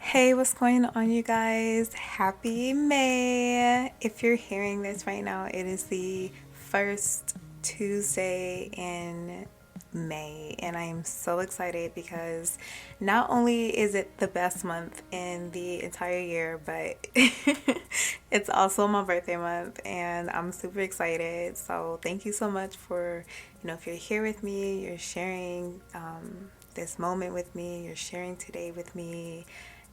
Hey, what's going on, you guys? Happy May. If you're hearing this right now, it is the first Tuesday in May, and I am so excited because not only is it the best month in the entire year, but it's also my birthday month, and I'm super excited. So, thank you so much for, if you're here with me, you're sharing this moment with me, you're sharing today with me.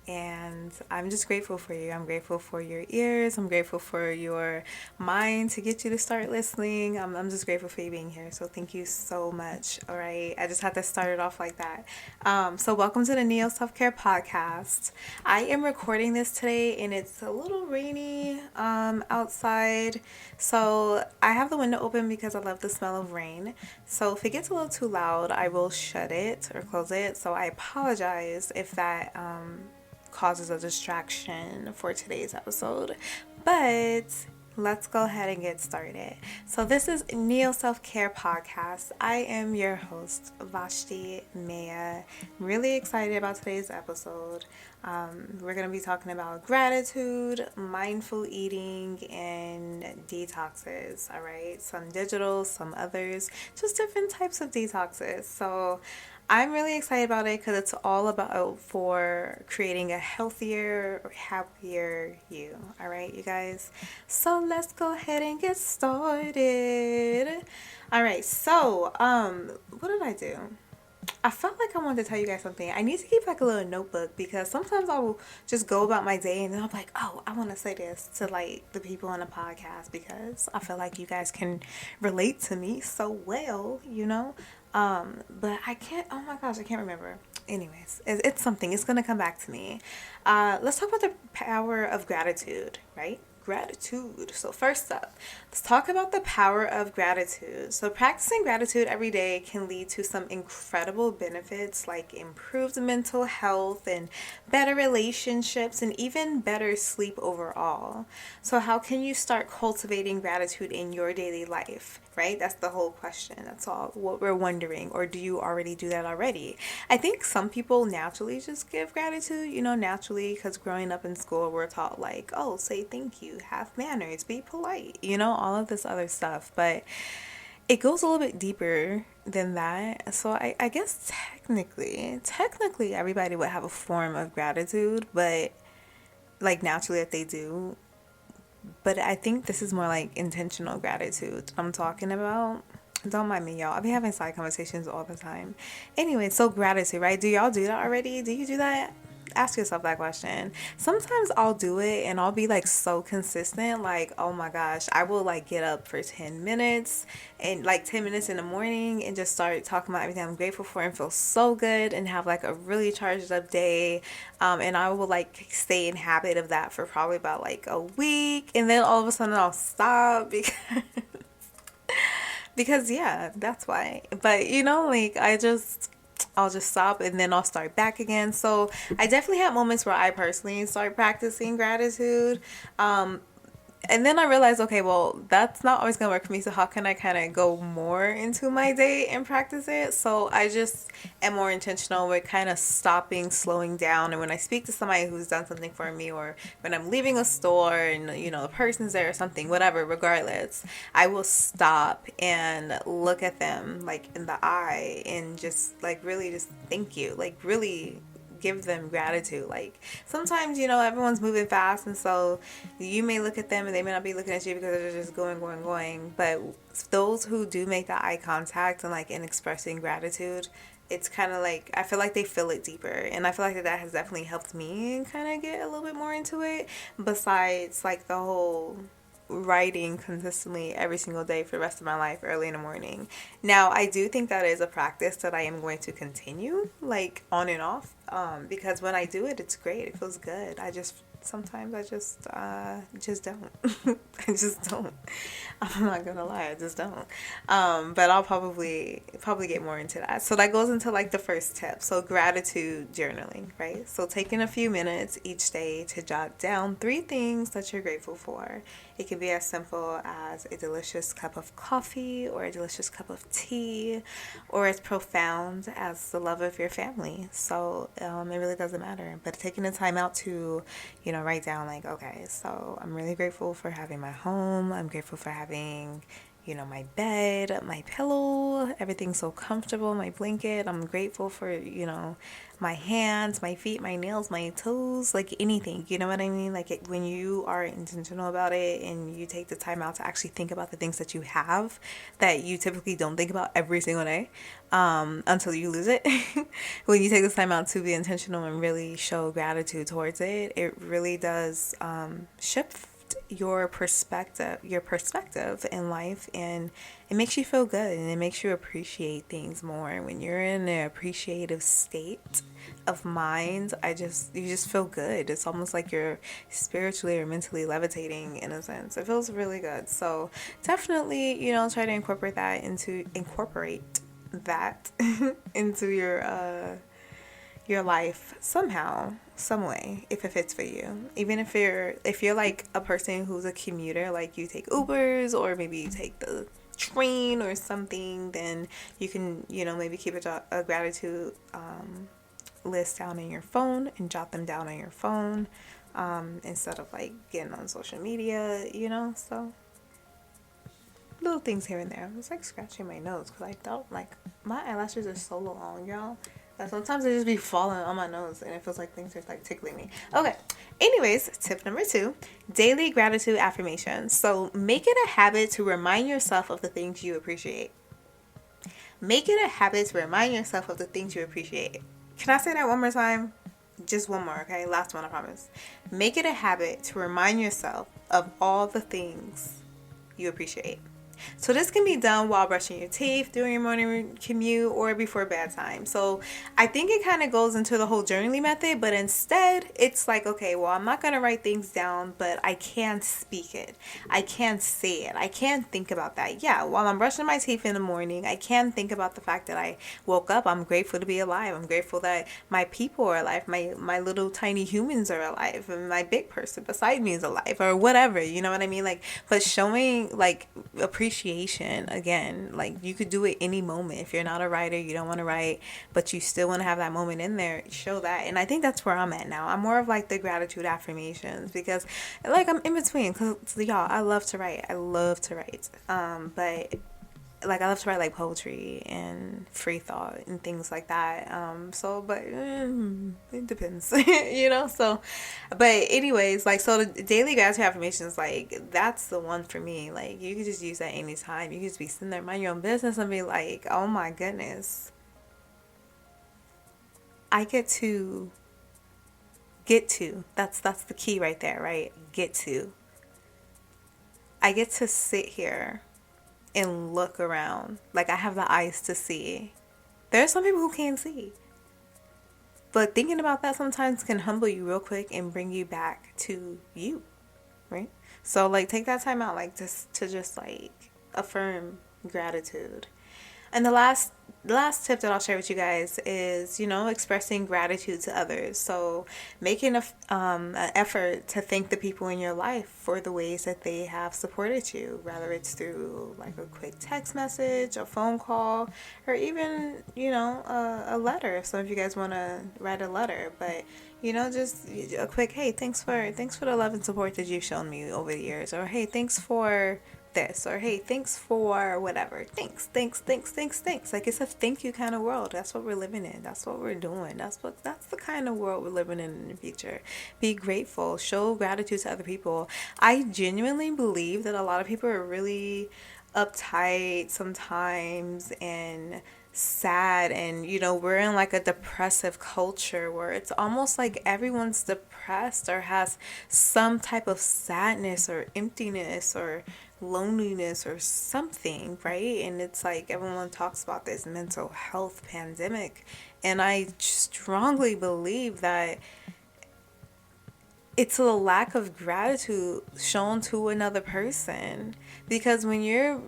And I'm just grateful for you. I'm grateful for your ears. I'm grateful for your mind to get you to start listening. I'm just grateful for you being here. So thank you so much. All right. I just had to start it off like that. So welcome to the Neo Self Care Podcast. I am recording this today and it's a little rainy outside. So I have the window open because I love the smell of rain. So if it gets a little too loud, I will shut it or close it. So I apologize if that causes a distraction for today's episode. But let's go ahead and get started. So this is Neo Self Care Podcast. I am your host, Vashti Maya. I'm really excited about today's episode. We're going to be talking about gratitude, mindful eating, and detoxes. All right, some digital, some others, just different types of detoxes. So I'm really excited about it because it's all about for creating a healthier, happier you. All right, you guys. So let's go ahead and get started. All right. So, what did I do? I felt like I wanted to tell you guys something. I need to keep like a little notebook because sometimes I will just go about my day and then I'm like, oh, I want to say this to like the people on the podcast because I feel like you guys can relate to me so well. But I can't, oh my gosh, I can't remember. Anyways, it's something, it's going to come back to me. Let's talk about the power of gratitude, right? Gratitude. So, first up, let's talk about the power of gratitude. So, practicing gratitude every day can lead to some incredible benefits like improved mental health and better relationships and even better sleep overall. So, how can you start cultivating gratitude in your daily life? Right? That's the whole question. That's all what we're wondering. Or do you already do that already? I think some people naturally just give gratitude, naturally, because growing up in school, we're taught, like, oh, say thank you, have manners, be polite, all of this other stuff. But it goes a little bit deeper than that. So I guess technically, everybody would have a form of gratitude, but like naturally that they do. But I think this is more like intentional gratitude I'm talking about. Don't mind me, y'all. I'll be having side conversations all the time. Anyway, so gratitude, right? Do y'all do that already? Do you do that? Ask yourself that question. Sometimes I'll do it and I'll be like so consistent. Like, oh my gosh, I will like get up for 10 minutes and like 10 minutes in the morning and just start talking about everything I'm grateful for and feel so good and have like a really charged up day. And I will like stay in habit of that for probably about like a week. And then all of a sudden I'll stop because yeah, that's why. But like I'll just stop and then I'll start back again. So I definitely had moments where I personally start practicing gratitude. And then I realized, okay, well, that's not always gonna work for me. So how can I kind of go more into my day and practice it? So I just am more intentional with kind of stopping, slowing down. And when I speak to somebody who's done something for me, or when I'm leaving a store and the person's there or something, whatever, regardless, I will stop and look at them like in the eye and just like really just thank you, like really give them gratitude. Like sometimes everyone's moving fast and so you may look at them and they may not be looking at you because they're just going, but those who do make that eye contact and like in expressing gratitude, it's kind of like I feel like they feel it deeper, and I feel like that has definitely helped me kind of get a little bit more into it, besides like the whole writing consistently every single day for the rest of my life early in the morning. Now, I do think that is a practice that I am going to continue like on and off, because when I do it, it's great. It feels good. Sometimes I just don't. I just don't. I'm not gonna lie, I just don't. But I'll probably get more into that. So that goes into like the first tip. So gratitude journaling, right? So taking a few minutes each day to jot down 3 things that you're grateful for. It can be as simple as a delicious cup of coffee or a delicious cup of tea, or as profound as the love of your family. So it really doesn't matter. But taking the time out to, write down like, okay, so I'm really grateful for having my home. I'm grateful for having my bed, my pillow, everything's so comfortable, my blanket. I'm grateful for, my hands, my feet, my nails, my toes, like anything, you know what I mean? Like when you are intentional about it and you take the time out to actually think about the things that you have that you typically don't think about every single day, until you lose it. When you take this time out to be intentional and really show gratitude towards it, it really does shift your perspective in life, and it makes you feel good and it makes you appreciate things more. When you're in an appreciative state of mind, you just feel good. It's almost like you're spiritually or mentally levitating in a sense. It feels really good. So definitely, try to incorporate that into your life somehow, some way, if it fits for you. Even if you're like a person who's a commuter, like you take Ubers or maybe you take the train or something, then you can, maybe keep a gratitude list down in your phone and jot them down on your phone, instead of like getting on social media, so little things here and there. I was like scratching my nose because I thought like my eyelashes are so long, y'all. Sometimes they just be falling on my nose and it feels like things are like tickling me. Okay. Anyways, tip number 2, daily gratitude affirmations. So make it a habit to remind yourself of the things you appreciate. Make it a habit to remind yourself of the things you appreciate. Can I say that one more time? Just one more, okay? Last one, I promise. Make it a habit to remind yourself of all the things you appreciate. So this can be done while brushing your teeth, during your morning commute, or before bedtime. So I think it kind of goes into the whole journaling method, but instead it's like, okay, well, I'm not going to write things down, but I can speak it. I can say it. I can think about that. Yeah, while I'm brushing my teeth in the morning, I can think about the fact that I woke up. I'm grateful to be alive. I'm grateful that my people are alive. My little tiny humans are alive. And my big person beside me is alive, or whatever. You know what I mean? Like, but showing like appreciation again, like you could do it any moment. If you're not a writer, you don't want to write, but you still want to have that moment in there, show that. And I think that's where I'm at now. I'm more of like the gratitude affirmations, because like I'm in between, because y'all, I love to write, but like I love to write like poetry and free thought and things like that. But it depends, So, but anyways, like, so the daily gratitude affirmations, like that's the one for me. Like you could just use that anytime. You could just be sitting there, mind your own business, and be like, oh my goodness, I get to. That's the key right there, right? I get to sit here and look around. Like I have the eyes to see. There are some people who can't see. But thinking about that sometimes can humble you real quick and bring you back to you, right? So like take that time out, like just like affirm gratitude. And the last tip that I'll share with you guys is, expressing gratitude to others. So making an effort to thank the people in your life for the ways that they have supported you, whether it's through like a quick text message, a phone call, or even, a letter. If some of you guys want to write a letter, but just a quick, hey, thanks for the love and support that you've shown me over the years, or hey, thanks for this, or hey, thanks for whatever. Thanks. Like it's a thank you kind of world. That's what we're living in. That's what we're doing. That's the kind of world we're living in the future. Be grateful. Show gratitude to other people. I genuinely believe that a lot of people are really uptight sometimes and sad, and we're in like a depressive culture where it's almost like everyone's depressed or has some type of sadness or emptiness or loneliness or something, right? And it's like everyone talks about this mental health pandemic, and I strongly believe that it's a lack of gratitude shown to another person, because when you're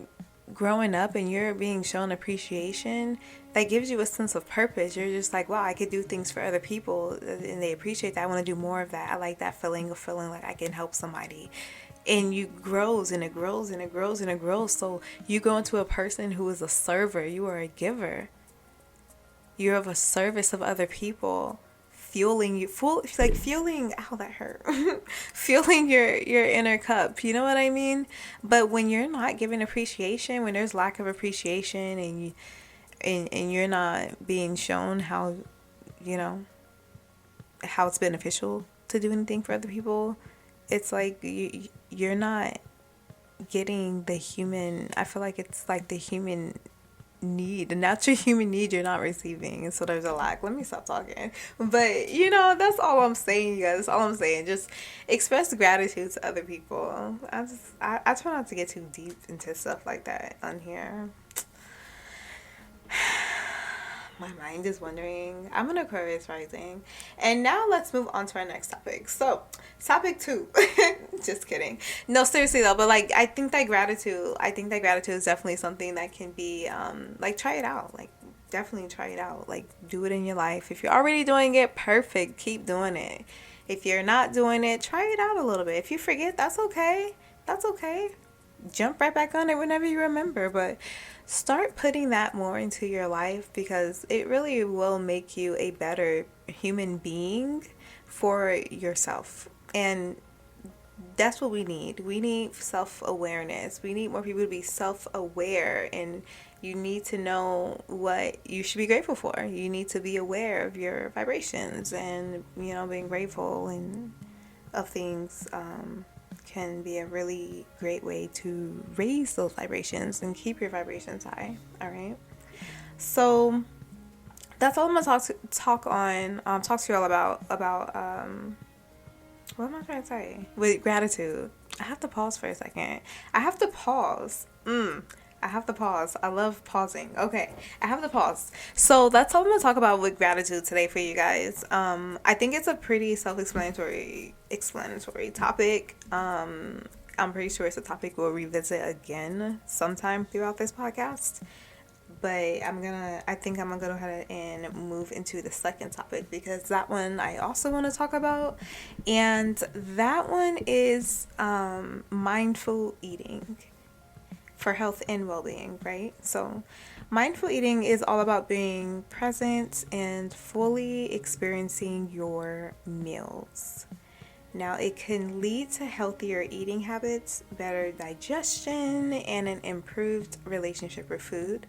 growing up and you're being shown appreciation, that gives you a sense of purpose. You're just like, wow, I could do things for other people and they appreciate that. I want to do more of that. I like that feeling of feeling like I can help somebody. and you grows and it grows and it grows and it grows. So you grow into a person who is a server. You are a giver. You're of a service of other people, fueling you, like fueling. Ow, that hurt. Fueling your inner cup. You know what I mean? But when you're not giving appreciation, when there's lack of appreciation, and you're not being shown how, you know, how it's beneficial to do anything for other people, it's like you're not getting the human. I feel like it's like the human need, the natural human need you're not receiving, and so there's a lack. Let me stop talking. But you know, that's all I'm saying, you guys. That's all I'm saying. Just express gratitude to other people. I try not to get too deep into stuff like that on here. My mind is wondering. I'm an Aquarius rising. And now let's move on to our next topic. So, topic 2. Just kidding. No, seriously though, but like I think that gratitude is definitely something that can be like try it out. Like definitely try it out. Like do it in your life. If you're already doing it, perfect. Keep doing it. If you're not doing it, try it out a little bit. If you forget, that's okay. That's okay. Jump right back on it whenever you remember, but start putting that more into your life, because it really will make you a better human being for yourself. And that's what we need. We need self-awareness. We need more people to be self-aware, and you need to know what you should be grateful for. You need to be aware of your vibrations, and you know, being grateful and of things can be a really great way to raise those vibrations and keep your vibrations high. All right. So that's all I'm gonna talk to you all about what am I trying to say? With gratitude. I have to pause for a second. I have to pause. I love pausing. Okay, I have to pause. So that's all I'm gonna talk about with gratitude today for you guys. I think it's a pretty self-explanatory topic. I'm pretty sure it's a topic we'll revisit again sometime throughout this podcast. But I think I'm gonna go ahead and move into the second topic, because that one I also want to talk about, and that one is mindful eating for health and well-being, right? So mindful eating is all about being present and fully experiencing your meals. Now, it can lead to healthier eating habits, better digestion, and an improved relationship with food.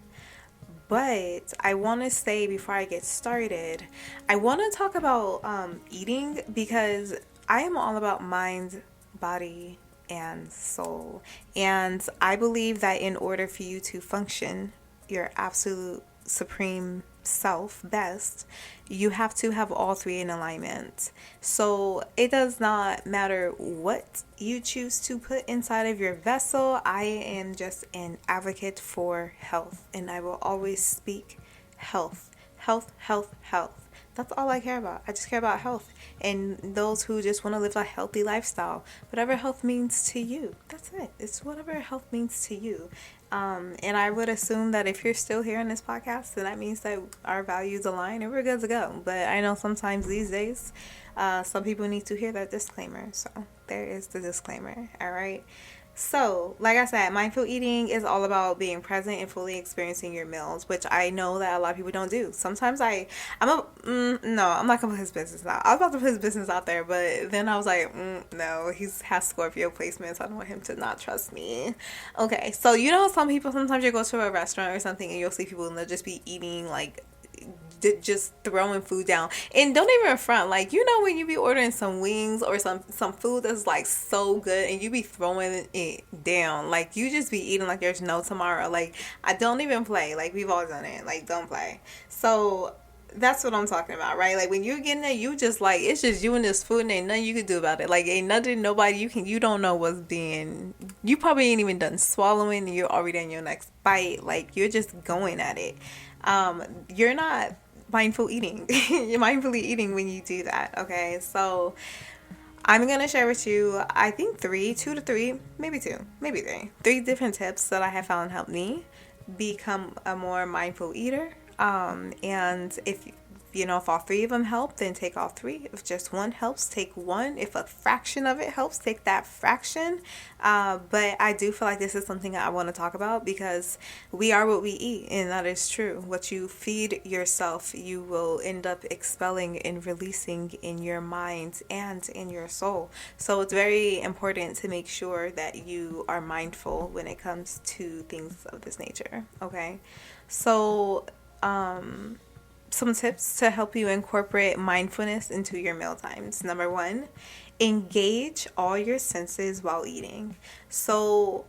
But I want to say, before I get started, I want to talk about eating, because I am all about mind, body, and soul. And I believe that in order for you to function your absolute supreme self best, you have to have all three in alignment. So it does not matter what you choose to put inside of your vessel. I am just an advocate for health, and I will always speak health, health, health, health. That's all I care about. I just care about health and those who just want to live a healthy lifestyle. Whatever health means to you. That's it. It's whatever health means to you. And I would assume that if you're still here in this podcast, then that means that our values align and we're good to go. But I know sometimes these days, some people need to hear that disclaimer. So there is the disclaimer. All right. So, like I said, mindful eating is all about being present and fully experiencing your meals, which I know that a lot of people don't do. Sometimes I'm not gonna put his business out. I was about to put his business out there, but then I was like, no, he has Scorpio placements. I don't want him to not trust me. Okay, so you know, some people, sometimes you go to a restaurant or something and you'll see people and they'll just be eating like just throwing food down. And don't even front, like, you know, when you be ordering some wings or some food that's like so good and you be throwing it down, like you just be eating like there's no tomorrow. Like, I don't even play. Like, we've all done it. Like, don't play. So that's what I'm talking about, right? Like, when you're getting there, you just like, it's just you and this food and ain't nothing you can do about it. Like, ain't nothing, nobody, you don't know what's being, you probably ain't even done swallowing and you're already in your next bite. Like, you're just going at it. You're not mindful eating. You're mindfully eating when you do that. Okay, so I'm gonna share with you, I think three different tips that I have found help me become a more mindful eater. And if if all three of them help, then take all three. If just one helps, take one. If a fraction of it helps, take that fraction. But I do feel like this is something I want to talk about because we are what we eat, and that is true. What you feed yourself, you will end up expelling and releasing in your mind and in your soul. So it's very important to make sure that you are mindful when it comes to things of this nature. Okay, so some tips to help you incorporate mindfulness into your meal times. Number one, engage all your senses while eating. So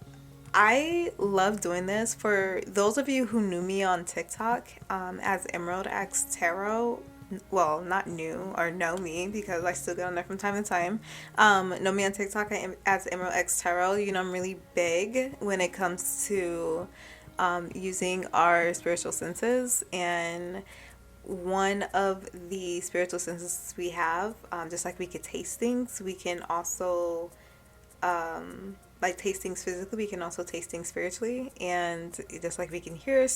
I love doing this. For those of you who knew me on TikTok as Emerald X Tarot, well, not new or know me because I still get on there from time to time. Know me on TikTok as Emerald X Tarot. I'm really big when it comes to using our spiritual senses, and one of the spiritual senses we have, just like we could taste things, we can also like taste things physically, we can also taste things spiritually. And just like we can hear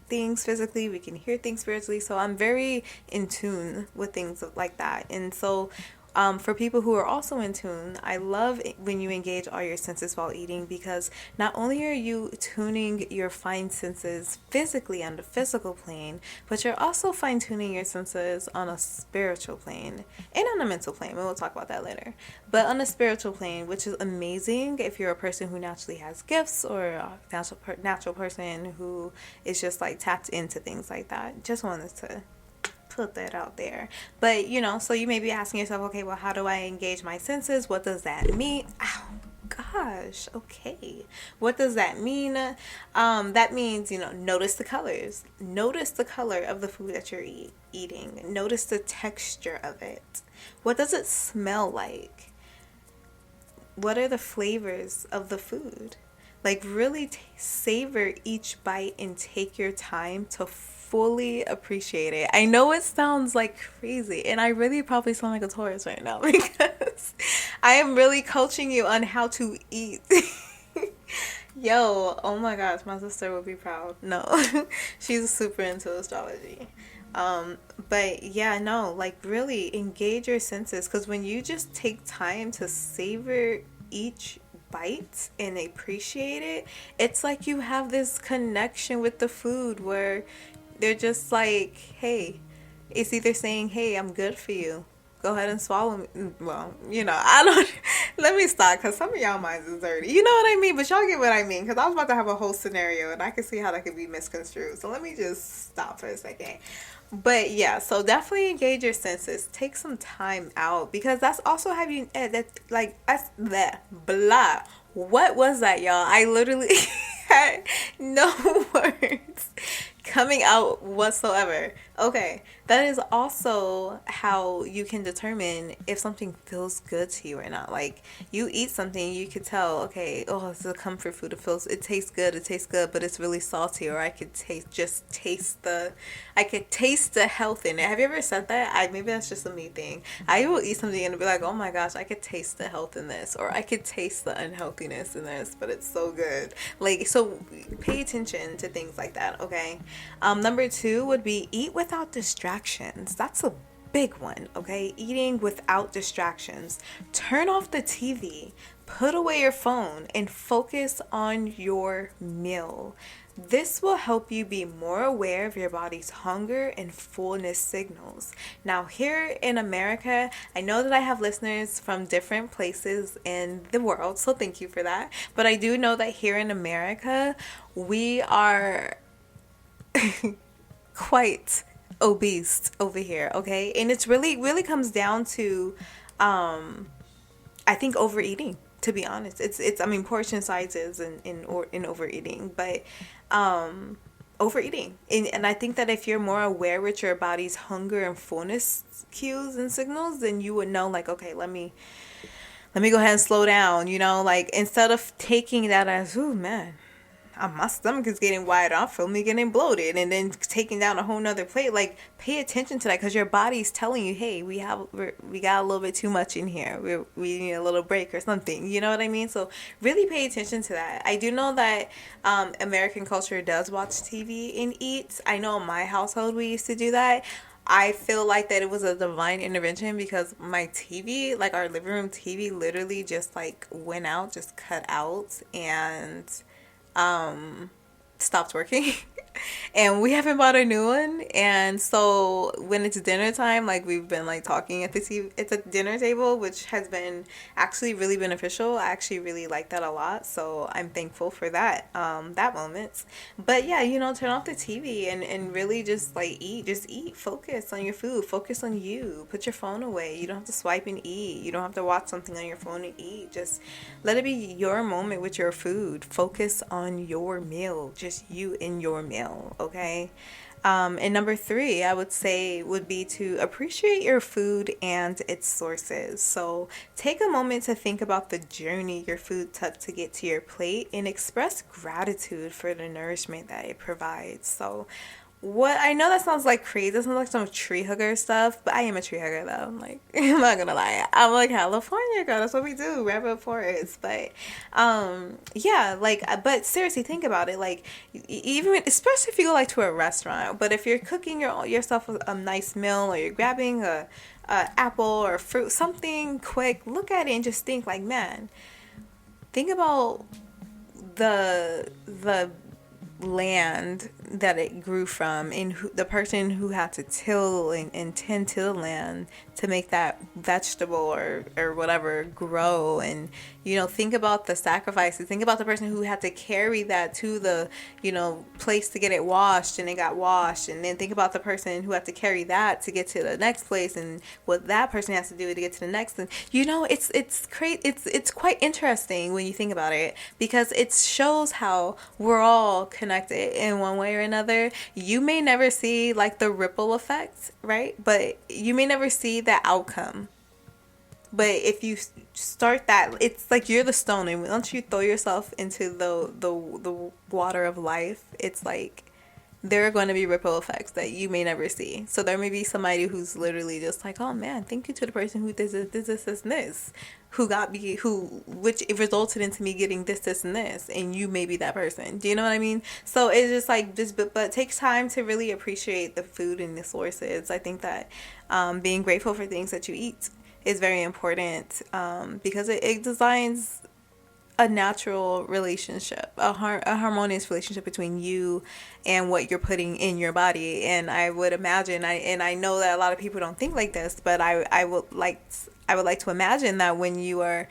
things physically, we can hear things spiritually. So I'm very in tune with things like that. And so for people who are also in tune, I love when you engage all your senses while eating, because not only are you tuning your fine senses physically on the physical plane, but you're also fine tuning your senses on a spiritual plane and on a mental plane. We'll talk about that later. But on a spiritual plane, which is amazing if you're a person who naturally has gifts, or a natural person who is just like tapped into things like that. Just wanted to put that out there. But so you may be asking yourself, okay, well, how do I engage my senses? What does that mean? Ow, gosh, okay, what does that mean? That means notice the colors. Notice the color of the food that you're eating. Notice the texture of it. What does it smell like? What are the flavors of the food? Like, really savor each bite and take your time to fully appreciate it. I know it sounds like crazy, and I really probably sound like a Taurus right now because I am really coaching you on how to eat. Yo, oh my gosh, my sister would be proud. No, she's super into astrology. But yeah, no, like really engage your senses, because when you just take time to savor each bite and appreciate it, it's like you have this connection with the food where they're just like, hey, it's either saying, hey, I'm good for you, go ahead and swallow me. Well, I don't, let me stop, because some of y'all minds is dirty, you know what I mean, but y'all get what I mean, because I was about to have a whole scenario and I can see how that could be misconstrued, so let me just stop for a second. But yeah, so definitely engage your senses. Take some time out, because that's also having that's that blah. What was that, y'all? I literally had no words coming out whatsoever. Okay, that is also how you can determine if something feels good to you or not. Like, you eat something, you could tell, okay, oh, it's a comfort food. It tastes good, but it's really salty. Or I could taste the health in it. Have you ever said that? Maybe that's just a me thing. I will eat something and be like, oh my gosh, I could taste the health in this, or I could taste the unhealthiness in this, but it's so good. Like, so pay attention to things like that. Okay. Number 2 would be eat without distractions. That's a big one. Okay. Eating without distractions. Turn off the TV, put away your phone, and focus on your meal. This will help you be more aware of your body's hunger and fullness signals. Now, here in America, I know that I have listeners from different places in the world, so thank you for that. But I do know that here in America, we are quite obese over here, okay? And it's really comes down to, I think, overeating. To be honest, it's I mean, portion sizes and overeating, but overeating, and I think that if you're more aware with your body's hunger and fullness cues and signals, then you would know, like, okay, let me go ahead and slow down, like, instead of taking that as, oh man, my stomach is getting wide. I feel me getting bloated, and then taking down a whole nother plate. Like, pay attention to that, because your body's telling you, hey, we got a little bit too much in here. We need a little break or something. You know what I mean? So really pay attention to that. I do know that American culture does watch TV and eat. I know in my household we used to do that. I feel like that it was a divine intervention because my TV, like our living room TV, literally just like went out, just cut out, and um stopped working. And we haven't bought a new one. And so when it's dinner time, like we've been like talking at the TV, it's a dinner table, which has been actually really beneficial. I actually really like that a lot. So I'm thankful for that moment. But yeah, turn off the TV and really just like eat. Just eat. Focus on your food. Focus on you. Put your phone away. You don't have to swipe and eat. You don't have to watch something on your phone and eat. Just let it be your moment with your food. Focus on your meal. Just you in your meal, okay? And number three, I would say, would be to appreciate your food and its sources. So take a moment to think about the journey your food took to get to your plate and express gratitude for the nourishment that it provides. So what I know that sounds like crazy. That sounds like some tree hugger stuff, but I am a tree hugger though. I'm like, I'm not gonna lie. I'm like California girl. That's what we do, redwood forest. But, yeah, like, but seriously, think about it. Like, even especially if you go like to a restaurant, but if you're cooking yourself a nice meal or you're grabbing a apple or fruit, something quick, look at it and just think like, man, think about the land that it grew from and the person who had to till and tend to the land to make that vegetable or whatever grow. And think about the sacrifices. Think about the person who had to carry that to the place to get it washed, and it got washed. And then think about the person who had to carry that to get to the next place, and what that person has to do to get to the next. And it's great. It's quite interesting when you think about it, because it shows how we're all connected in one way or another. You may never see like the ripple effect, right? But you may never see the outcome. But if you start that, it's like you're the stone, and once you throw yourself into the water of life, it's like there are going to be ripple effects that you may never see. So there may be somebody who's literally just like, oh man, thank you to the person who did this, who got me, which it resulted into me getting this, and this, and you may be that person. Do you know what I mean? So it's just like, but it takes time to really appreciate the food and the sources. I think that being grateful for things that you eat is very important, because it designs a natural relationship, a harmonious relationship between you and what you're putting in your body. And I would imagine, I know that a lot of people don't think like this, but I would like to imagine that when you are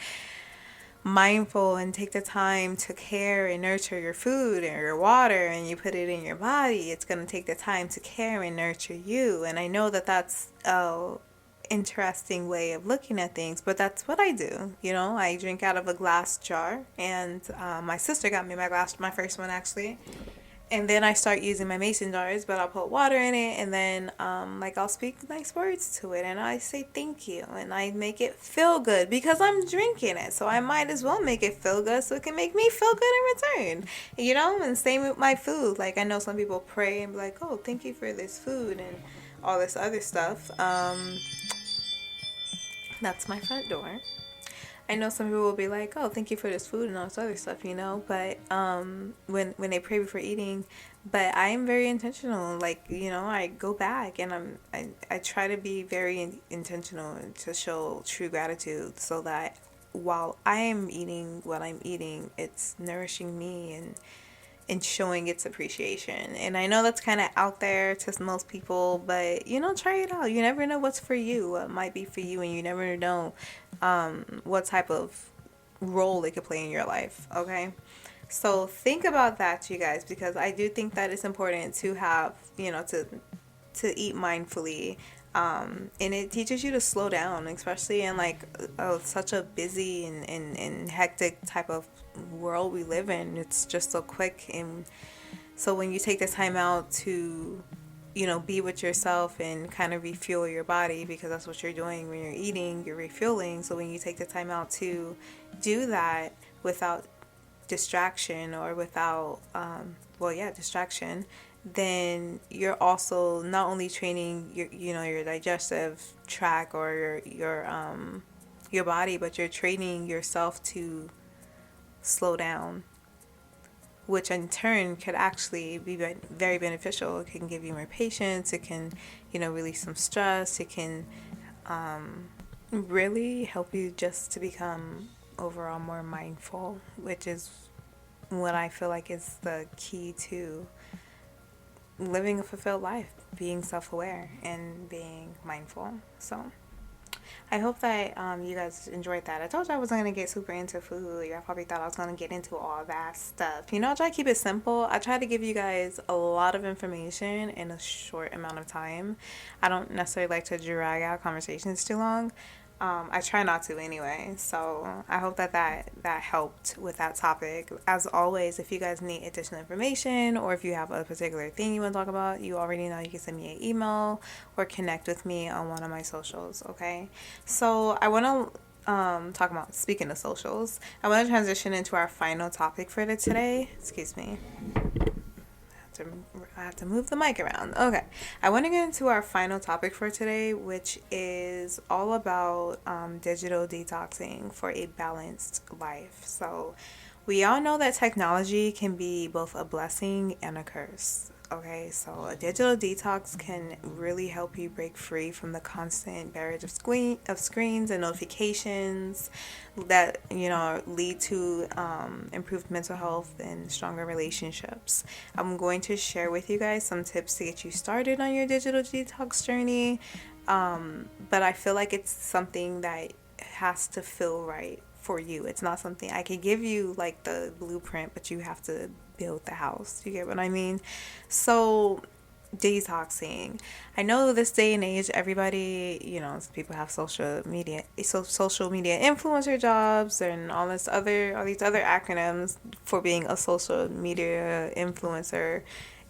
mindful and take the time to care and nurture your food and your water, and you put it in your body, it's going to take the time to care and nurture you. And I know that that's interesting way of looking at things, but that's what I do. I drink out of a glass jar, and my sister got me my first one actually, and then I start using my mason jars, but I'll put water in it, and then like I'll speak nice words to it, and I say thank you, and I make it feel good because I'm drinking it, so I might as well make it feel good so it can make me feel good in return. And same with my food. Like, I know some people pray and be like, oh, thank you for this food and all this other stuff. That's my front door. I know some people will be like, "Oh, thank you for this food and all this other stuff," But when they pray before eating, but I am very intentional. Like, I go back and I try to be very intentional to show true gratitude, so that while I am eating what I'm eating, it's nourishing me and showing its appreciation. And I know that's kind of out there to most people, but try it out. You never know what's for you, what might be for you, and you never know what type of role it could play in your life. Okay, so think about that, you guys, because I do think that it's important to have, to eat mindfully. And it teaches you to slow down, especially in like such a busy and hectic type of world we live in. It's just so quick, and so when you take the time out to be with yourself and kind of refuel your body, because that's what you're doing when you're eating, you're refueling. So when you take the time out to do that without distraction or without distraction, then you're also not only training your digestive tract or your body, but you're training yourself to slow down. which in turn could actually be very beneficial. It can give you more patience. It can, release some stress. It can really help you just to become overall more mindful, which is what I feel like is the key to living a fulfilled life, being self-aware and being mindful. So I hope that you guys enjoyed that. I told you I wasn't going to get super into food. Y'all probably thought I was going to get into all that stuff. I try to keep it simple. I try to give you guys a lot of information in a short amount of time. I don't necessarily like to drag out conversations too long. I try not to anyway. So I hope that helped with that topic. As always, if you guys need additional information or if you have a particular thing you want to talk about, you already know you can send me an email or connect with me on one of my socials, okay? So I want to talk about, speaking of socials, I want to transition into our final topic for today. Excuse me. I have to move the mic around. Okay. I want to get into our final topic for today, which is all about digital detoxing for a balanced life. So we all know that technology can be both a blessing and a curse. Okay, so a digital detox can really help you break free from the constant barrage of screens and notifications that lead to improved mental health and stronger relationships. I'm going to share with you guys some tips to get you started on your digital detox journey, but I feel like it's something that has to feel right for you. It's not something I could give you like the blueprint, but you have to build the house. You get what I mean? So detoxing. I know this day and age, everybody, people have social media influencer jobs and all these other acronyms for being a social media influencer.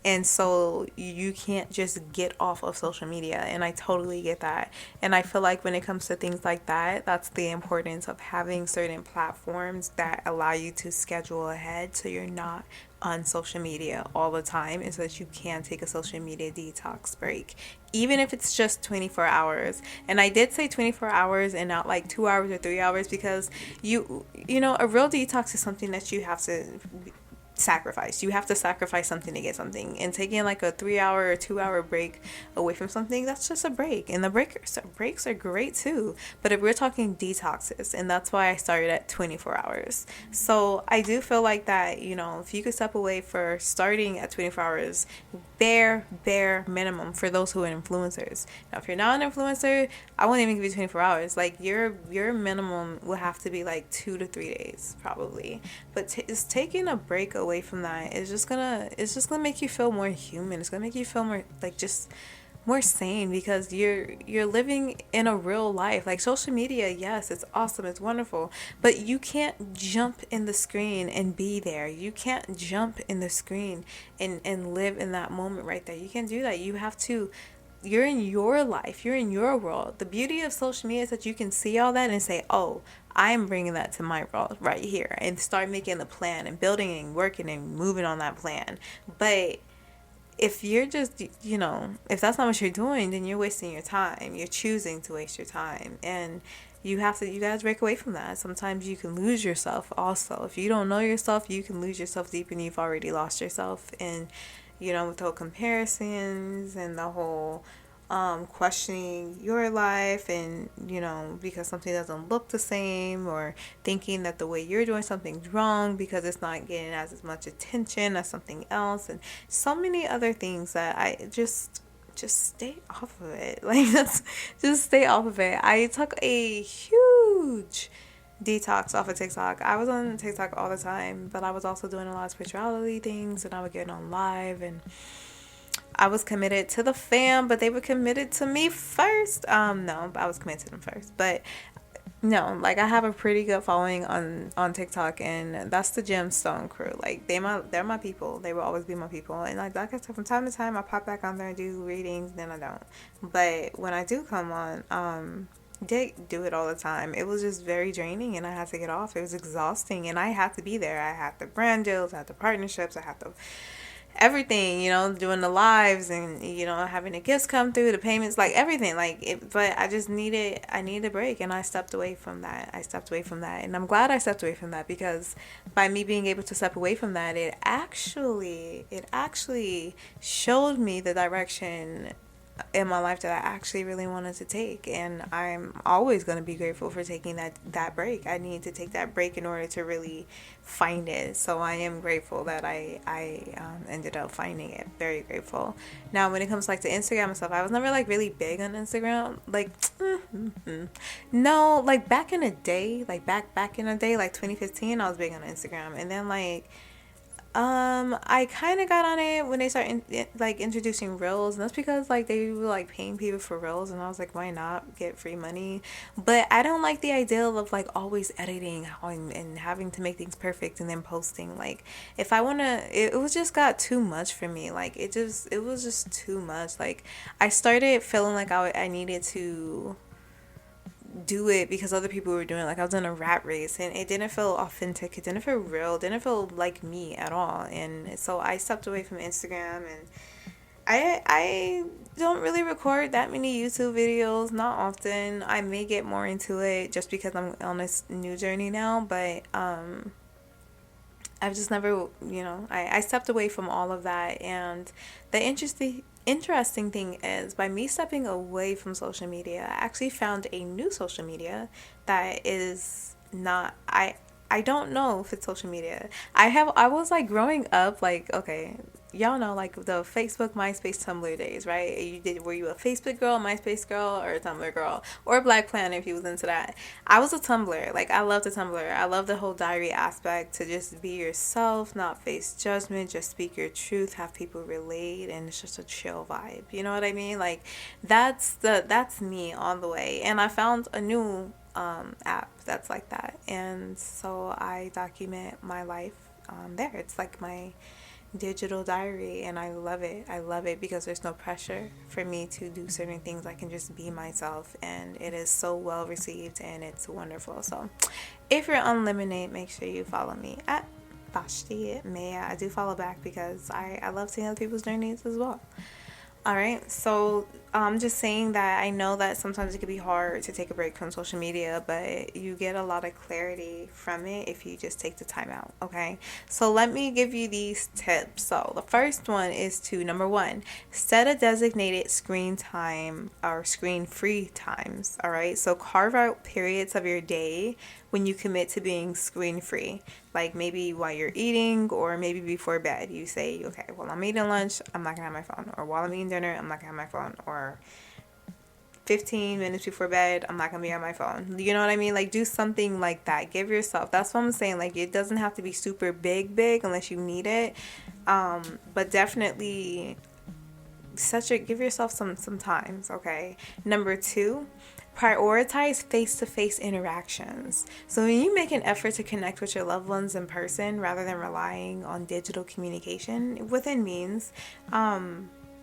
And so you can't just get off of social media. And I totally get that. And I feel like when it comes to things like that, that's the importance of having certain platforms that allow you to schedule ahead so you're not on social media all the time, and so that you can take a social media detox break, even if it's just 24 hours. And I did say 24 hours and not like 2 hours or 3 hours, because a real detox is something that you have to sacrifice. You have to sacrifice something to get something. And taking like a 3 hour or 2 hour break away from something, that's just a break. And the breaks are great too. But if we're talking detoxes, and that's why I started at 24 hours. So I do feel like that, if you could step away for starting at 24 hours, bare minimum for those who are influencers. Now, if you're not an influencer, I won't even give you 24 hours. Like your minimum will have to be like 2 to 3 days probably. But just taking a break away from that is just gonna make you feel more human. It's gonna make you feel more like just more sane, because you're living in a real life. Like social media, yes, it's awesome, it's wonderful, but you can't jump in the screen and be there. You can't jump in the screen and live in that moment right there. You can't do that. You're in your life, you're in your world. The beauty of social media is that you can see all that and say, oh, I'm bringing that to my world right here, and start making the plan and building and working and moving on that plan. But if you're just, if that's not what you're doing, then you're wasting your time. You're choosing to waste your time. And you guys break away from that. Sometimes you can lose yourself also. If you don't know yourself, you can lose yourself deep, and you've already lost yourself. And, with the whole comparisons and the whole questioning your life, and because something doesn't look the same, or thinking that the way you're doing something's wrong because it's not getting as much attention as something else, and so many other things that I just stay off of it. Like, just stay off of it. I took a huge detox off of TikTok. I was on TikTok all the time, but I was also doing a lot of spirituality things, and I would get on live, and I was committed to the fam, but they were committed to me first. No, I was committed to them first. But no, like, I have a pretty good following on TikTok, and that's the Gemstone crew. Like, they're my people. They will always be my people. And like I said, from time to time, I pop back on there and do readings, then I don't. But when I do come on, they do it all the time. It was just very draining, and I had to get off. It was exhausting, and I had to be there. I had the brand deals, I had the partnerships, I had the everything, doing the lives and, having the gifts come through, the payments, like everything, but I needed a break, and I stepped away from that. And I'm glad I stepped away from that, because by me being able to step away from that, it actually showed me the direction in my life that I actually really wanted to take. And I'm always going to be grateful for taking that break. I need to take that break in order to really find it. So I am grateful that I ended up finding it. Very grateful. Now, when it comes like to Instagram and stuff, I was never like really big on Instagram. Like, no, like back in the day, back in the day, like 2015, I was big on Instagram. And then I kind of got on it when they started introducing reels, and that's because like they were like paying people for reels, and I was like, why not get free money? But I don't like the idea of like always editing and having to make things perfect and then posting. Like if I wanna, it was just got too much for me. Like it was just too much. Like I started feeling like I needed to do it because other people were doing it. Like I was in a rat race, and it didn't feel authentic, it didn't feel real, it didn't feel like me at all. And so I stepped away from Instagram, and I don't really record that many YouTube videos, not often. I may get more into it just because I'm on this new journey now, but I've just never, I stepped away from all of that. And the interesting thing is, by me stepping away from social media, I actually found a new social media that is not, I don't know if it's social media. I was like growing up, like, okay, y'all know like the Facebook, MySpace, Tumblr days, right? Were you a Facebook girl, MySpace girl, or a Tumblr girl, or Black Planet if you was into that? I was a Tumblr. Like I loved the Tumblr. I love the whole diary aspect, to just be yourself, not face judgment, just speak your truth, have people relate, and it's just a chill vibe. You know what I mean? Like that's me all the way. And I found a new app that's like that, and so I document my life there. It's like my digital diary, and I love it. I love it because there's no pressure for me to do certain things. I can just be myself, and it is so well received, and it's wonderful. So if you're on Lemonade, make sure you follow me at Vashti Maya. I do follow back because I love seeing other people's journeys as well. All right, so I'm just saying that I know that sometimes it can be hard to take a break from social media, but you get a lot of clarity from it if you just take the time out, okay? So let me give you these tips. So the first one is to, number one, set a designated screen time or screen-free times, all right? So carve out periods of your day when you commit to being screen-free. Like maybe while you're eating, or maybe before bed, you say, okay, while I'm eating lunch, I'm not gonna have my phone. Or while I'm eating dinner, I'm not gonna have my phone. Or 15 minutes before bed, I'm not gonna be on my phone. You know what I mean? Like do something like that. Give yourself, that's what I'm saying. Like it doesn't have to be super big unless you need it. But definitely give yourself some times, okay? Number two, prioritize face-to-face interactions. So when you make an effort to connect with your loved ones in person rather than relying on digital communication within means,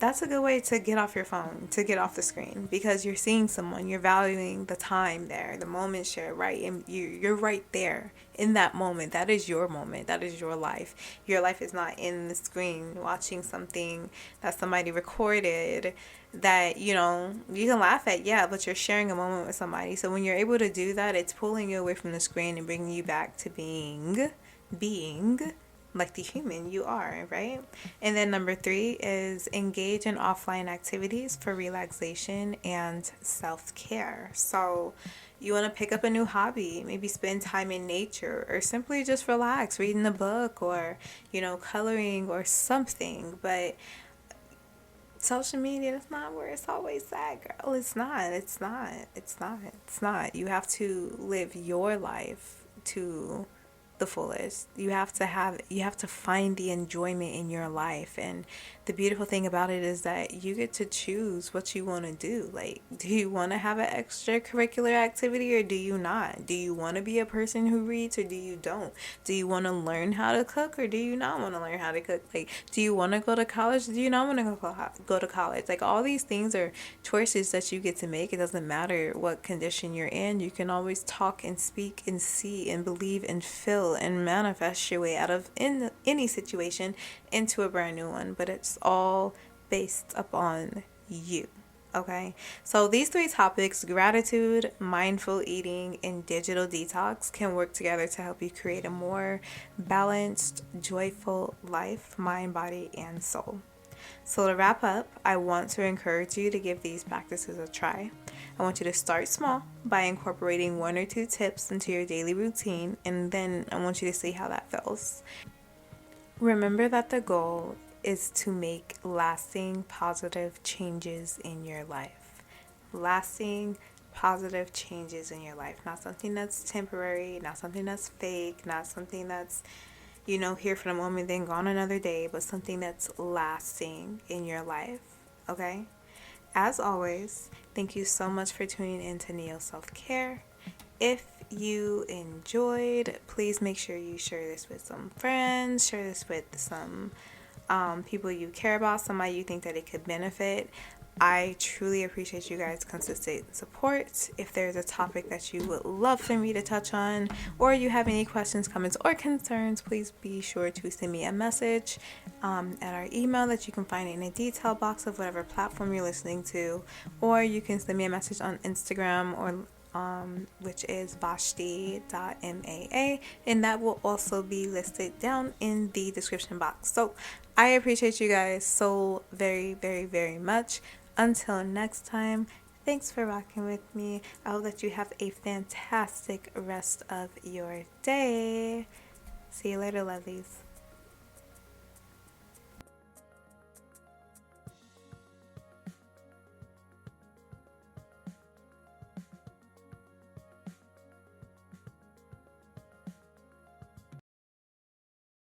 that's a good way to get off your phone, to get off the screen, because you're seeing someone, you're valuing the time there, the moment shared, right? And you're right there in that moment. That is your moment. That is your life. Your life is not in the screen watching something that somebody recorded that, you can laugh at, yeah, but you're sharing a moment with somebody. So when you're able to do that, it's pulling you away from the screen and bringing you back to being like the human you are, right? And then number three is engage in offline activities for relaxation and self-care. So you want to pick up a new hobby, maybe spend time in nature, or simply just relax, reading a book, or, coloring or something. But social media is not where it's always at, girl. It's not. You have to live your life to the fullest. You have to find the enjoyment in your life. And the beautiful thing about it is that you get to choose what you want to do. Like, do you want to have an extracurricular activity, or do you not? Do you want to be a person who reads, or do you don't? Do you want to learn how to cook, or do you not want to learn how to cook? Like, do you want to go to college? Do you not want to go to college? Like, all these things are choices that you get to make. It doesn't matter what condition you're in. You can always talk and speak and see and believe and feel hustle and manifest your way out of any situation into a brand new one, but it's all based upon you. Okay, so these three topics, gratitude, mindful eating, and digital detox, can work together to help you create a more balanced, joyful life, mind, body, and soul. So, to wrap up, I want to encourage you to give these practices a try. I want you to start small by incorporating one or two tips into your daily routine, and then I want you to see how that feels. Remember that the goal is to make lasting positive changes in your life. Lasting positive changes in your life. Not something that's temporary, not something that's fake, not something that's, here for the moment, then gone another day, but something that's lasting in your life. Okay? As always, thank you so much for tuning in to Neo Self Care. If you enjoyed, please make sure you share this with some friends, share this with some people you care about, somebody you think that it could benefit. I truly appreciate you guys' consistent support. If there's a topic that you would love for me to touch on, or you have any questions, comments, or concerns, please be sure to send me a message at our email that you can find in a detail box of whatever platform you're listening to, or you can send me a message on Instagram or which is vashti.maa, and that will also be listed down in the description box. So I appreciate you guys so very, very, very much. Until next time, thanks for rocking with me. I hope that you have a fantastic rest of your day. See you later, lovelies.